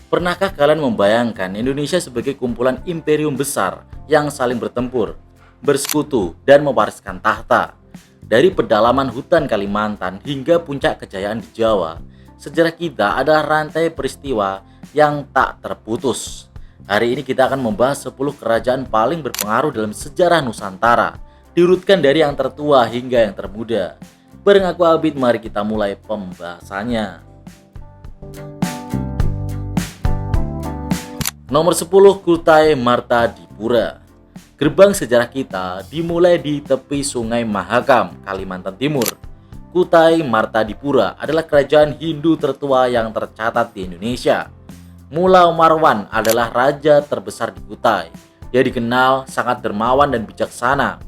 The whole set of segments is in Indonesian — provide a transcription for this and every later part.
Pernahkah kalian membayangkan Indonesia sebagai kumpulan imperium besar yang saling bertempur, bersekutu, dan mewariskan tahta? Dari pedalaman hutan Kalimantan hingga puncak kejayaan di Jawa, sejarah kita adalah rantai peristiwa yang tak terputus. Hari ini kita akan membahas 10 kerajaan paling berpengaruh dalam sejarah Nusantara, diurutkan dari yang tertua hingga yang termuda. Bareng aku Abid, mari kita mulai pembahasannya. Nomor 10, Kutai Martadipura. Gerbang sejarah kita dimulai di tepi Sungai Mahakam, Kalimantan Timur. Kutai Martadipura adalah kerajaan Hindu tertua yang tercatat di Indonesia. Mula Marwan adalah raja terbesar di Kutai. Dia dikenal sangat dermawan dan bijaksana.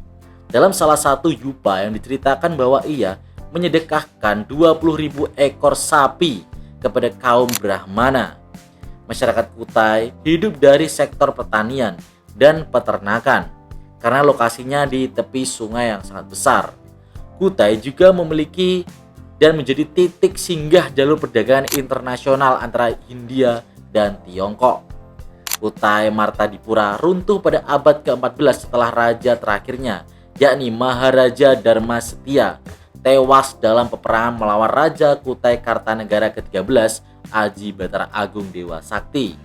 Dalam salah satu yupa yang diceritakan bahwa ia menyedekahkan 20.000 ekor sapi kepada kaum Brahmana. Masyarakat Kutai hidup dari sektor pertanian dan peternakan karena lokasinya di tepi sungai yang sangat besar. Kutai juga memiliki dan menjadi titik singgah jalur perdagangan internasional antara India dan Tiongkok. Kutai Martadipura runtuh pada abad ke-14 setelah raja terakhirnya, yakni Maharaja Dharma Setia, tewas dalam peperangan melawan Raja Kutai Kartanegara ke-13 Aji Batara Agung Dewa Sakti.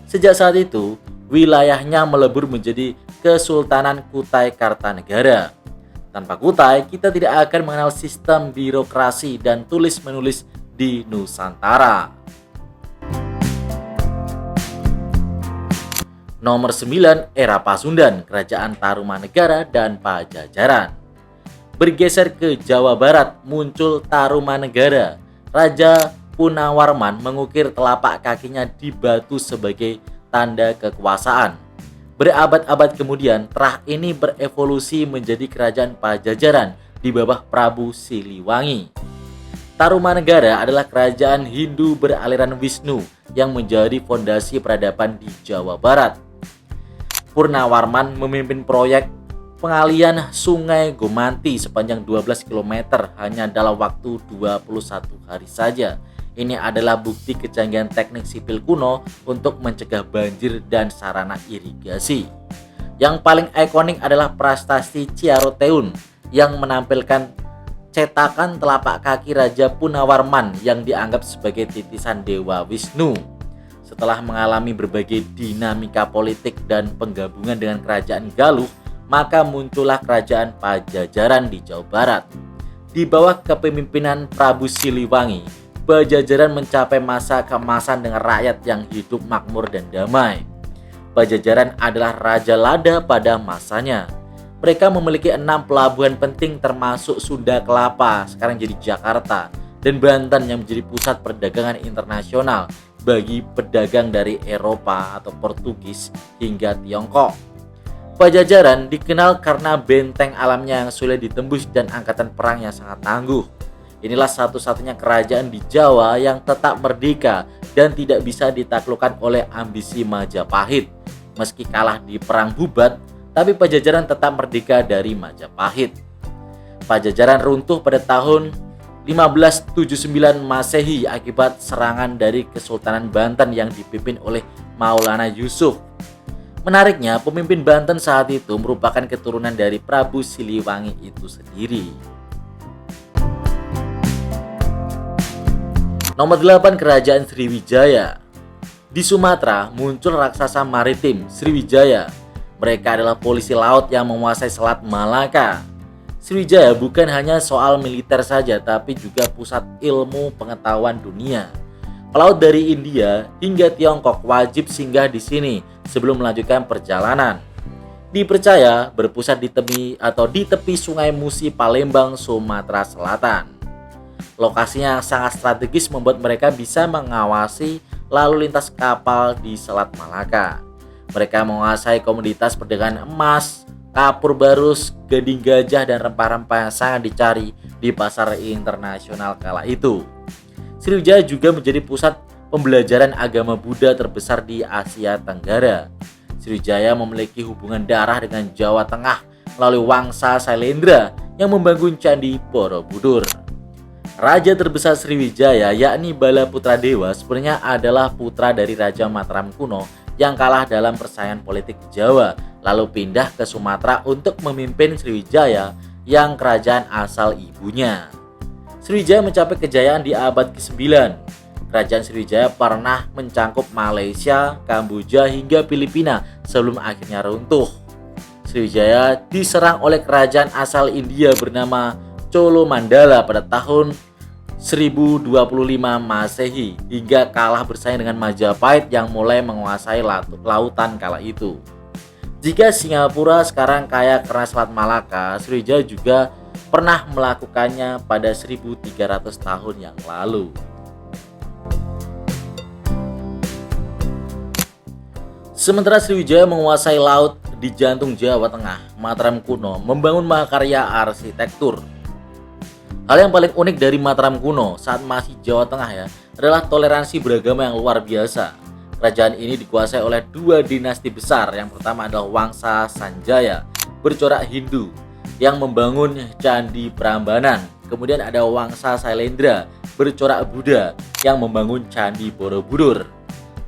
Sejak saat itu, wilayahnya melebur menjadi Kesultanan Kutai Kartanegara. Tanpa Kutai, kita tidak akan mengenal sistem birokrasi dan tulis-menulis di Nusantara. Nomor 9, era Pasundan, Kerajaan Tarumanegara dan Pajajaran. Bergeser ke Jawa Barat, muncul Tarumanegara. Raja Punawarman mengukir telapak kakinya di batu sebagai tanda kekuasaan. Berabad-abad kemudian, terah ini berevolusi menjadi kerajaan Pajajaran di bawah Prabu Siliwangi. Tarumanegara adalah kerajaan Hindu beraliran Wisnu yang menjadi fondasi peradaban di Jawa Barat. Purnawarman memimpin proyek pengalian Sungai Gomanti sepanjang 12 km hanya dalam waktu 21 hari saja. Ini adalah bukti kecanggihan teknik sipil kuno untuk mencegah banjir dan sarana irigasi. Yang paling ikonik adalah prastasti Ciaroteun yang menampilkan cetakan telapak kaki Raja Punawarman yang dianggap sebagai titisan Dewa Wisnu. Setelah mengalami berbagai dinamika politik dan penggabungan dengan kerajaan Galuh, maka muncullah kerajaan Pajajaran di Jawa Barat. Di bawah kepemimpinan Prabu Siliwangi, Pajajaran mencapai masa keemasan dengan rakyat yang hidup makmur dan damai. Pajajaran adalah Raja Lada pada masanya. Mereka memiliki 6 pelabuhan penting termasuk Sunda Kelapa, sekarang jadi Jakarta, dan Banten yang menjadi pusat perdagangan internasional bagi pedagang dari Eropa atau Portugis hingga Tiongkok. Pajajaran dikenal karena benteng alamnya yang sulit ditembus dan angkatan perang yang sangat tangguh. Inilah satu-satunya kerajaan di Jawa yang tetap merdeka dan tidak bisa ditaklukkan oleh ambisi Majapahit. Meski kalah di Perang Bubat, tapi Pajajaran tetap merdeka dari Majapahit. Pajajaran runtuh pada tahun 1579 Masehi akibat serangan dari Kesultanan Banten yang dipimpin oleh Maulana Yusuf. Menariknya, pemimpin Banten saat itu merupakan keturunan dari Prabu Siliwangi itu sendiri. Nomor 8, Kerajaan Sriwijaya. Di Sumatera muncul raksasa maritim Sriwijaya. Mereka adalah polisi laut yang menguasai Selat Malaka. Sriwijaya bukan hanya soal militer saja, tapi juga pusat ilmu pengetahuan dunia. Pelaut dari India hingga Tiongkok wajib singgah di sini sebelum melanjutkan perjalanan. Dipercaya berpusat di tepi Sungai Musi, Palembang, Sumatera Selatan. Lokasinya sangat strategis membuat mereka bisa mengawasi lalu lintas kapal di Selat Malaka. Mereka menguasai komoditas perdagangan emas, kapur barus, gading gajah, dan rempah-rempah yang sangat dicari di pasar internasional kala itu. Sriwijaya juga menjadi pusat pembelajaran agama Buddha terbesar di Asia Tenggara. Sriwijaya memiliki hubungan darah dengan Jawa Tengah melalui Wangsa Sailendra yang membangun Candi Borobudur. Raja terbesar Sriwijaya yakni Bala Putra Dewa sebenarnya adalah putra dari Raja Mataram kuno yang kalah dalam persaingan politik di Jawa, lalu pindah ke Sumatera untuk memimpin Sriwijaya yang kerajaan asal ibunya. Sriwijaya mencapai kejayaan di abad ke-9. Kerajaan Sriwijaya pernah mencangkup Malaysia, Kamboja hingga Filipina sebelum akhirnya runtuh. Sriwijaya diserang oleh kerajaan asal India bernama Cholo Mandala pada tahun 1025 Masehi hingga kalah bersaing dengan Majapahit yang mulai menguasai lautan kala itu. Jika Singapura sekarang kaya karena Selat Malaka, Sriwijaya juga pernah melakukannya pada 1300 tahun yang lalu. Sementara Sriwijaya menguasai laut di jantung Jawa Tengah, Mataram kuno membangun mahakarya arsitektur. Hal yang paling unik dari Mataram kuno saat masih Jawa Tengah adalah toleransi beragama yang luar biasa. Kerajaan ini dikuasai oleh dua dinasti besar. Yang pertama adalah Wangsa Sanjaya bercorak Hindu yang membangun Candi Prambanan. Kemudian ada Wangsa Sailendra bercorak Buddha yang membangun Candi Borobudur.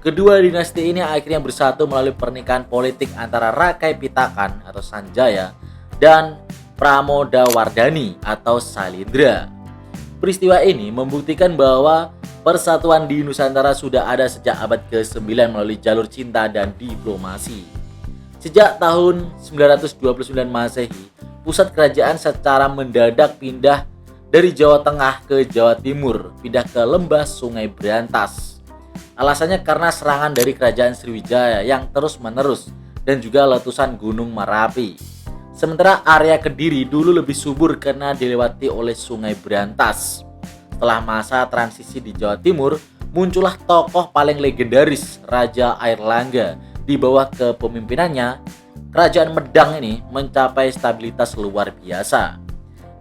Kedua dinasti ini akhirnya bersatu melalui pernikahan politik antara Rakai Pitakan atau Sanjaya dan Pramodawardhani atau Sailendra. Peristiwa ini membuktikan bahwa persatuan di Nusantara sudah ada sejak abad ke-9 melalui jalur cinta dan diplomasi. Sejak tahun 929 Masehi, pusat kerajaan secara mendadak pindah dari Jawa Tengah ke Jawa Timur, pindah ke lembah Sungai Berantas. Alasannya karena serangan dari kerajaan Sriwijaya yang terus-menerus dan juga letusan Gunung Merapi. Sementara area Kediri dulu lebih subur karena dilewati oleh Sungai Berantas. Setelah masa transisi di Jawa Timur, muncullah tokoh paling legendaris Raja Airlangga. Di bawah kepemimpinannya, kerajaan Medang ini mencapai stabilitas luar biasa.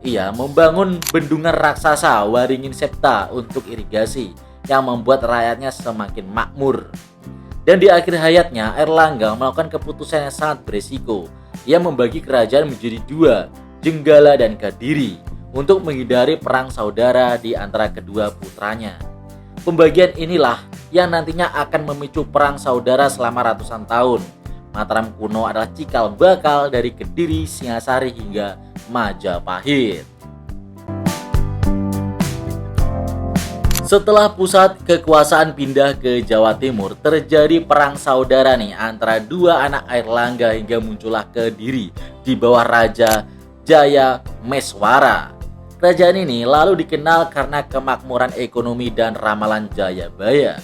Ia membangun bendungan raksasa Waringin Septa untuk irigasi yang membuat rakyatnya semakin makmur. Dan di akhir hayatnya, Airlangga melakukan keputusan yang sangat beresiko. Ia membagi kerajaan menjadi dua, Jenggala dan Kediri, untuk menghindari perang saudara di antara kedua putranya. Pembagian inilah yang nantinya akan memicu perang saudara selama ratusan tahun. Mataram kuno adalah cikal bakal dari Kediri, Singasari hingga Majapahit. Setelah pusat kekuasaan pindah ke Jawa Timur, terjadi perang saudara antara dua anak Airlangga hingga muncullah Kediri di bawah Raja Jaya Meswara. Kerajaan ini lalu dikenal karena kemakmuran ekonomi dan ramalan Jayabaya.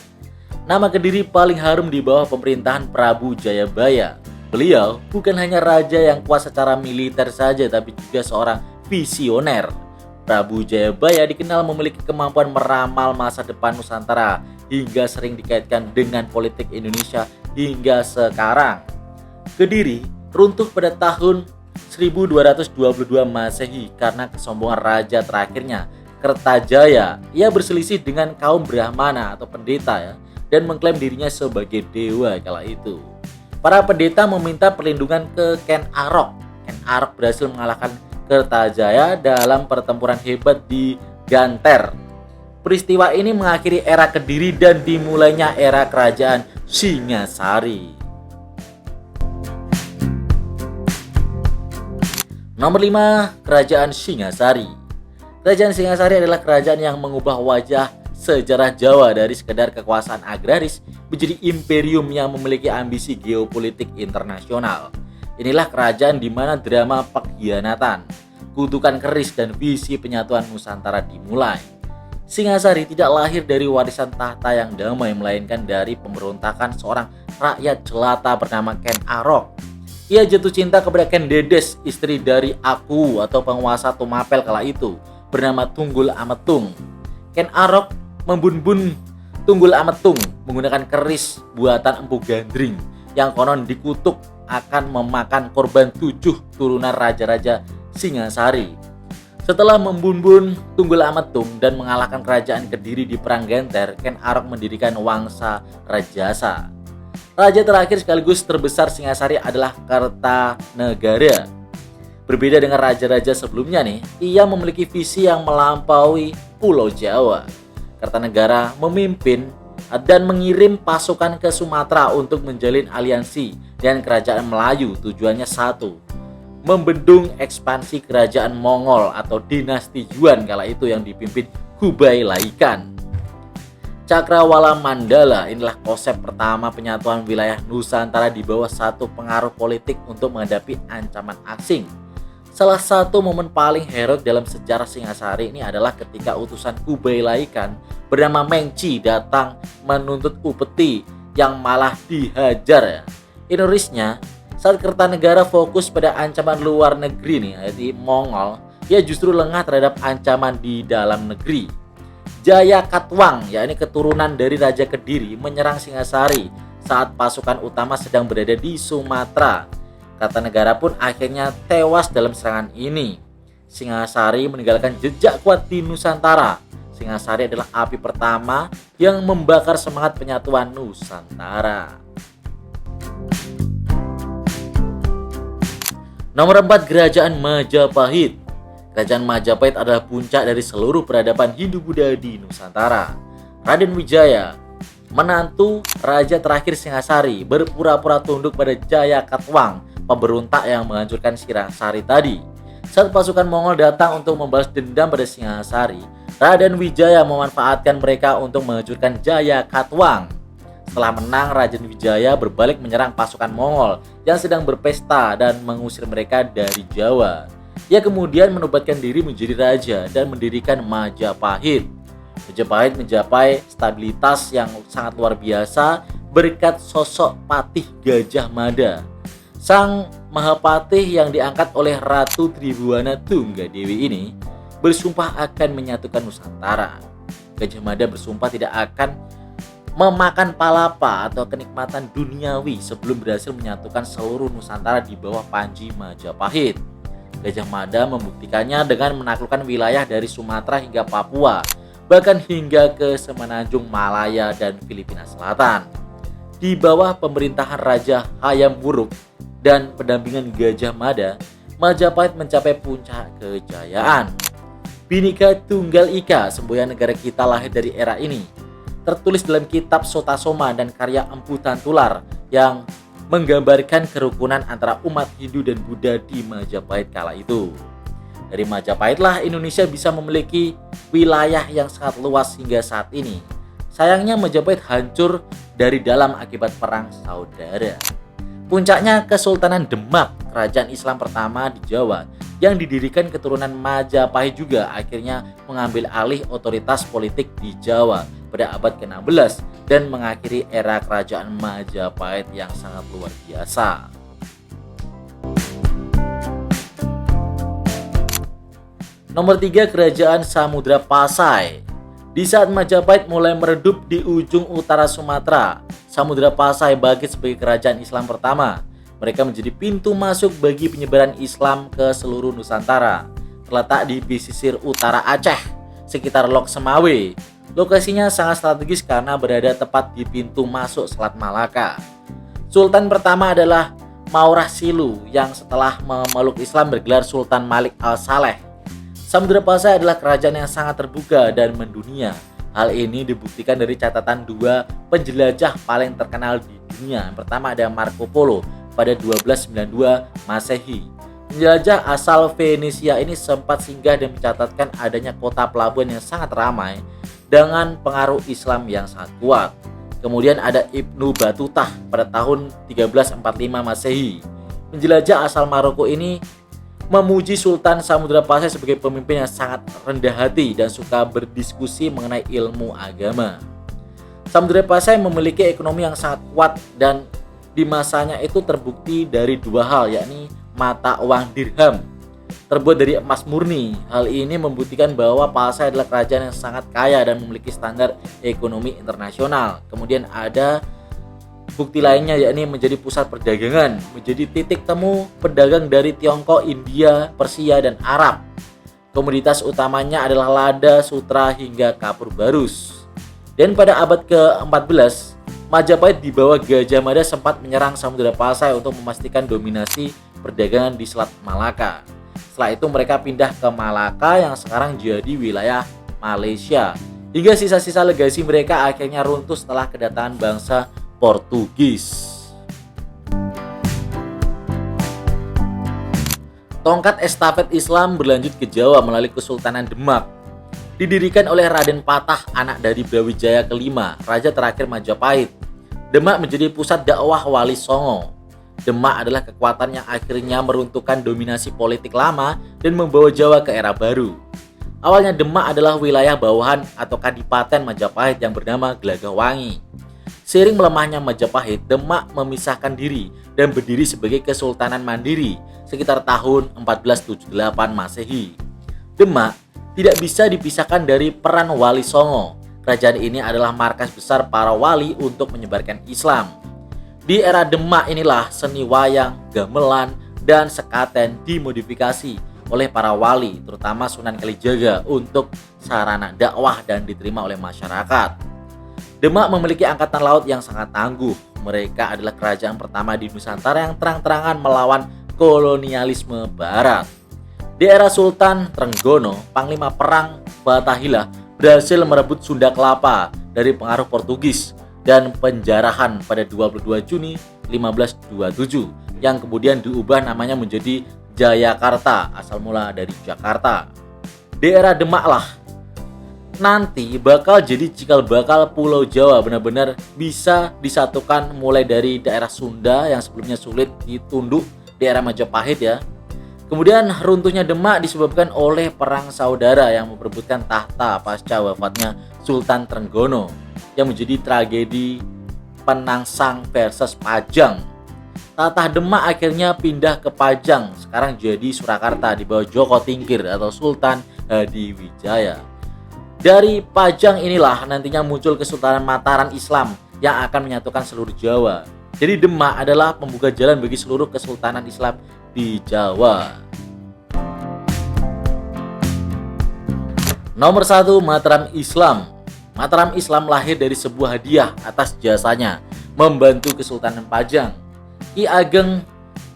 Nama Kediri paling harum di bawah pemerintahan Prabu Jayabaya. Beliau bukan hanya raja yang kuat secara militer saja, tapi juga seorang visioner. Prabu Jayabaya dikenal memiliki kemampuan meramal masa depan Nusantara hingga sering dikaitkan dengan politik Indonesia hingga sekarang. Kediri runtuh pada tahun 1222 Masehi karena kesombongan raja terakhirnya, Kertajaya. Ia berselisih dengan kaum Brahmana atau pendeta dan mengklaim dirinya sebagai dewa kala itu. Para pendeta meminta perlindungan ke Ken Arok. Ken Arok berhasil mengalahkan Kertajaya dalam pertempuran hebat di Ganter. Peristiwa ini mengakhiri era Kediri dan dimulainya era kerajaan Singasari. Nomor 5, Kerajaan Singasari. Kerajaan Singasari adalah kerajaan yang mengubah wajah sejarah Jawa dari sekedar kekuasaan agraris menjadi imperium yang memiliki ambisi geopolitik internasional. Inilah kerajaan di mana drama pengkhianatan, kutukan keris dan visi penyatuan Nusantara dimulai. Singasari tidak lahir dari warisan tahta yang damai, melainkan dari pemberontakan seorang rakyat jelata bernama Ken Arok. Ia jatuh cinta kepada Ken Dedes, istri dari Aku atau penguasa Tumapel kala itu, bernama Tunggul Ametung. Ken Arok membun-bun Tunggul Ametung menggunakan keris buatan Empu Gandring yang konon dikutuk akan memakan korban 7 turunan raja-raja Singasari. Setelah membun-bun Tunggul Ametung dan mengalahkan kerajaan Kediri di Perang Genter, Ken Arok mendirikan Wangsa Rajasa. Raja terakhir sekaligus terbesar Singasari adalah Kertanegara. Berbeda dengan raja-raja sebelumnya ia memiliki visi yang melampaui Pulau Jawa. Kertanegara memimpin dan mengirim pasukan ke Sumatera untuk menjalin aliansi dengan kerajaan Melayu. Tujuannya satu, membendung ekspansi kerajaan Mongol atau dinasti Yuan kala itu yang dipimpin Kublai Laikan. Cakrawala Mandala inilah konsep pertama penyatuan wilayah Nusantara di bawah satu pengaruh politik untuk menghadapi ancaman asing. Salah satu momen paling heroik dalam sejarah Singasari ini adalah ketika utusan Kublai Laikan bernama Mengci datang menuntut upeti yang malah dihajar. Ironisnya, saat Kertanegara fokus pada ancaman luar negeri nih, yaitu Mongol, ia justru lengah terhadap ancaman di dalam negeri. Jaya Katwang, yakni keturunan dari Raja Kediri, menyerang Singasari saat pasukan utama sedang berada di Sumatera. Kertanegara pun akhirnya tewas dalam serangan ini. Singasari meninggalkan jejak kuat di Nusantara. Singasari adalah api pertama yang membakar semangat penyatuan Nusantara. Nomor 4, Kerajaan Majapahit. Kerajaan Majapahit adalah puncak dari seluruh peradaban Hindu-Buddha di Nusantara. Raden Wijaya, menantu raja terakhir Singasari, berpura-pura tunduk pada Jaya Katwang, pemberontak yang menghancurkan Singasari tadi. Saat pasukan Mongol datang untuk membalas dendam pada Singasari, Raden Wijaya memanfaatkan mereka untuk menghancurkan Jaya Katwang. Setelah menang, Raden Wijaya berbalik menyerang pasukan Mongol yang sedang berpesta dan mengusir mereka dari Jawa. Ia kemudian menobatkan diri menjadi raja dan mendirikan Majapahit. Majapahit mencapai stabilitas yang sangat luar biasa berkat sosok Patih Gajah Mada. Sang Mahapatih yang diangkat oleh Ratu Tribhuwana Tunggadewi ini bersumpah akan menyatukan Nusantara. Gajah Mada bersumpah tidak akan memakan palapa atau kenikmatan duniawi sebelum berhasil menyatukan seluruh Nusantara di bawah Panji Majapahit. Gajah Mada membuktikannya dengan menaklukkan wilayah dari Sumatera hingga Papua, bahkan hingga ke Semenanjung Malaya dan Filipina Selatan. Di bawah pemerintahan Raja Hayam Wuruk dan pendampingan Gajah Mada, Majapahit mencapai puncak kejayaan. Bhinneka Tunggal Ika, semboyan negara kita, lahir dari era ini. Tertulis dalam kitab Sotasoma dan karya Empu Tantular yang menggambarkan kerukunan antara umat Hindu dan Buddha di Majapahit kala itu. Dari Majapahitlah Indonesia bisa memiliki wilayah yang sangat luas hingga saat ini. Sayangnya Majapahit hancur dari dalam akibat perang saudara. Puncaknya Kesultanan Demak, kerajaan Islam pertama di Jawa yang didirikan keturunan Majapahit juga akhirnya mengambil alih otoritas politik di Jawa pada abad ke-16 dan mengakhiri era kerajaan Majapahit yang sangat luar biasa. Nomor 3, Kerajaan Samudra Pasai. Di saat Majapahit mulai meredup di ujung utara Sumatera, Samudra Pasai bangkit sebagai kerajaan Islam pertama. Mereka menjadi pintu masuk bagi penyebaran Islam ke seluruh Nusantara. Terletak di pesisir utara Aceh, sekitar Lok Semawe. Lokasinya sangat strategis karena berada tepat di pintu masuk Selat Malaka. Sultan pertama adalah Maurah Silu yang setelah memeluk Islam bergelar Sultan Malik Al-Saleh. Samudra Pasai adalah kerajaan yang sangat terbuka dan mendunia. Hal ini dibuktikan dari catatan dua penjelajah paling terkenal di dunia. Yang pertama ada Marco Polo pada 1292 Masehi. Penjelajah asal Venesia ini sempat singgah dan mencatatkan adanya kota pelabuhan yang sangat ramai dengan pengaruh Islam yang sangat kuat. Kemudian ada Ibnu Batutah pada tahun 1345 Masehi. Penjelajah asal Maroko ini memuji Sultan Samudra Pasai sebagai pemimpin yang sangat rendah hati dan suka berdiskusi mengenai ilmu agama. Samudra Pasai memiliki ekonomi yang sangat kuat dan di masanya itu terbukti dari dua hal, yakni mata uang dirham terbuat dari emas murni. Hal ini membuktikan bahwa Pasai adalah kerajaan yang sangat kaya dan memiliki standar ekonomi internasional. Kemudian ada bukti lainnya, yakni menjadi pusat perdagangan, menjadi titik temu pedagang dari Tiongkok, India, Persia, dan Arab. Komoditas utamanya adalah lada, sutra, hingga kapur barus. Dan pada abad ke-14, Majapahit di bawah Gajah Mada sempat menyerang Samudra Pasai untuk memastikan dominasi perdagangan di Selat Malaka. Setelah itu mereka pindah ke Malaka yang sekarang jadi wilayah Malaysia. Hingga sisa-sisa legasi mereka akhirnya runtuh setelah kedatangan bangsa Portugis. Tongkat estafet Islam berlanjut ke Jawa melalui Kesultanan Demak. Didirikan oleh Raden Patah, anak dari Brawijaya kelima, raja terakhir Majapahit. Demak menjadi pusat dakwah Wali Songo. Demak adalah kekuatan yang akhirnya meruntuhkan dominasi politik lama dan membawa Jawa ke era baru. Awalnya Demak adalah wilayah bawahan atau kadipaten Majapahit yang bernama Gelagahwangi. Seiring melemahnya Majapahit, Demak memisahkan diri dan berdiri sebagai Kesultanan Mandiri sekitar tahun 1478 Masehi. Demak tidak bisa dipisahkan dari peran Wali Songo. Kerajaan ini adalah markas besar para wali untuk menyebarkan Islam. Di era Demak inilah seni wayang, gamelan, dan sekaten dimodifikasi oleh para wali, terutama Sunan Kalijaga, untuk sarana dakwah dan diterima oleh masyarakat. Demak memiliki angkatan laut yang sangat tangguh. Mereka adalah kerajaan pertama di Nusantara yang terang-terangan melawan kolonialisme Barat. Di era Sultan Trenggono, Panglima Perang Fathahilah berhasil merebut Sunda Kelapa dari pengaruh Portugis dan penjarahan pada 22 Juni 1527 yang kemudian diubah namanya menjadi Jayakarta, asal mula dari Jakarta. Di era Demak lah nanti bakal jadi cikal bakal Pulau Jawa benar-benar bisa disatukan, mulai dari daerah Sunda yang sebelumnya sulit ditunduk di era Majapahit ya. Kemudian runtuhnya Demak disebabkan oleh perang saudara yang memperebutkan tahta pasca wafatnya Sultan Trenggono yang menjadi tragedi Penangsang versus Pajang. Tatah Demak akhirnya pindah ke Pajang, sekarang jadi Surakarta di bawah Joko Tingkir atau Sultan Hadiwijaya. Dari Pajang inilah nantinya muncul Kesultanan Mataram Islam yang akan menyatukan seluruh Jawa. Jadi Demak adalah pembuka jalan bagi seluruh Kesultanan Islam di Jawa. Nomor 1, Mataram Islam. Mataram Islam lahir dari sebuah hadiah atas jasanya membantu Kesultanan Pajang. Ki Ageng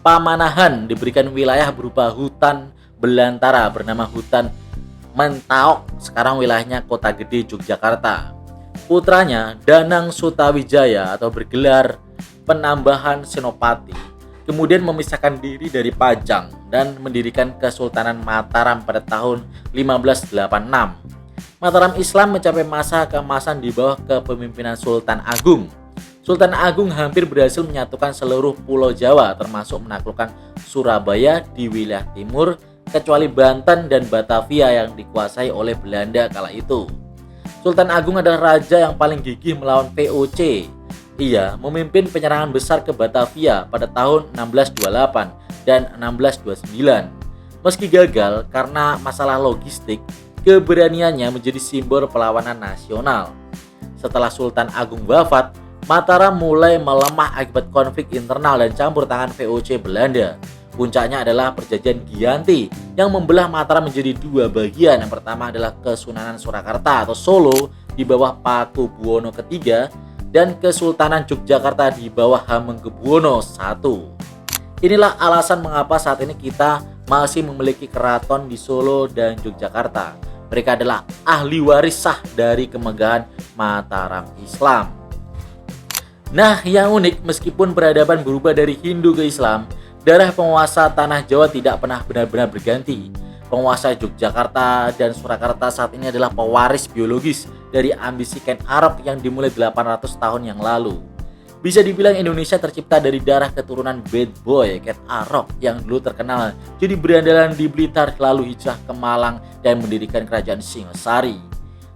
Pamanahan diberikan wilayah berupa hutan belantara bernama Hutan Mentaok, sekarang wilayahnya Kota Gede Yogyakarta. Putranya Danang Sutawijaya atau bergelar Penambahan Senopati kemudian memisahkan diri dari Pajang dan mendirikan Kesultanan Mataram pada tahun 1586. Mataram Islam mencapai masa keemasan di bawah kepemimpinan Sultan Agung. Sultan Agung hampir berhasil menyatukan seluruh Pulau Jawa termasuk menaklukkan Surabaya di wilayah timur, kecuali Banten dan Batavia yang dikuasai oleh Belanda kala itu. Sultan Agung adalah raja yang paling gigih melawan VOC. Ia memimpin penyerangan besar ke Batavia pada tahun 1628 dan 1629. Meski gagal karena masalah logistik, keberaniannya menjadi simbol perlawanan nasional. Setelah Sultan Agung wafat, Mataram mulai melemah akibat konflik internal dan campur tangan VOC Belanda. Puncaknya adalah Perjanjian Giyanti yang membelah Mataram menjadi dua bagian. Yang pertama adalah Kesunanan Surakarta atau Solo di bawah Pakubuwono III dan Kesultanan Yogyakarta di bawah Hamengkubuwono I. Inilah alasan mengapa saat ini kita masih memiliki keraton di Solo dan Yogyakarta. Mereka adalah ahli waris sah dari kemegahan Mataram Islam. Nah, yang unik, meskipun peradaban berubah dari Hindu ke Islam, darah penguasa tanah Jawa tidak pernah benar-benar berganti. Penguasa Yogyakarta dan Surakarta saat ini adalah pewaris biologis dari ambisi Ken Arok yang dimulai 800 tahun yang lalu. Bisa dibilang Indonesia tercipta dari darah keturunan bad boy Ken Arok yang dulu terkenal jadi berandalan di Blitar, lalu hijrah ke Malang dan mendirikan kerajaan Singosari.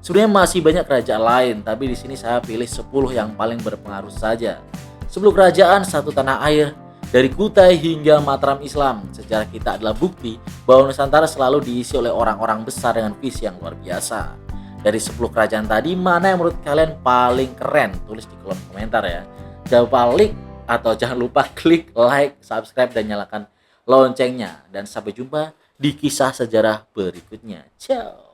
Sebenarnya masih banyak kerajaan lain, tapi di sini saya pilih 10 yang paling berpengaruh saja. 10 kerajaan, satu tanah air, dari Kutai hingga Mataram Islam. Sejarah kita adalah bukti bahwa Nusantara selalu diisi oleh orang-orang besar dengan visi yang luar biasa. Dari 10 kerajaan tadi, mana yang menurut kalian paling keren? Tulis di kolom komentar ya. Jangan lupa klik like, subscribe, dan nyalakan loncengnya. Dan sampai jumpa di kisah sejarah berikutnya. Ciao.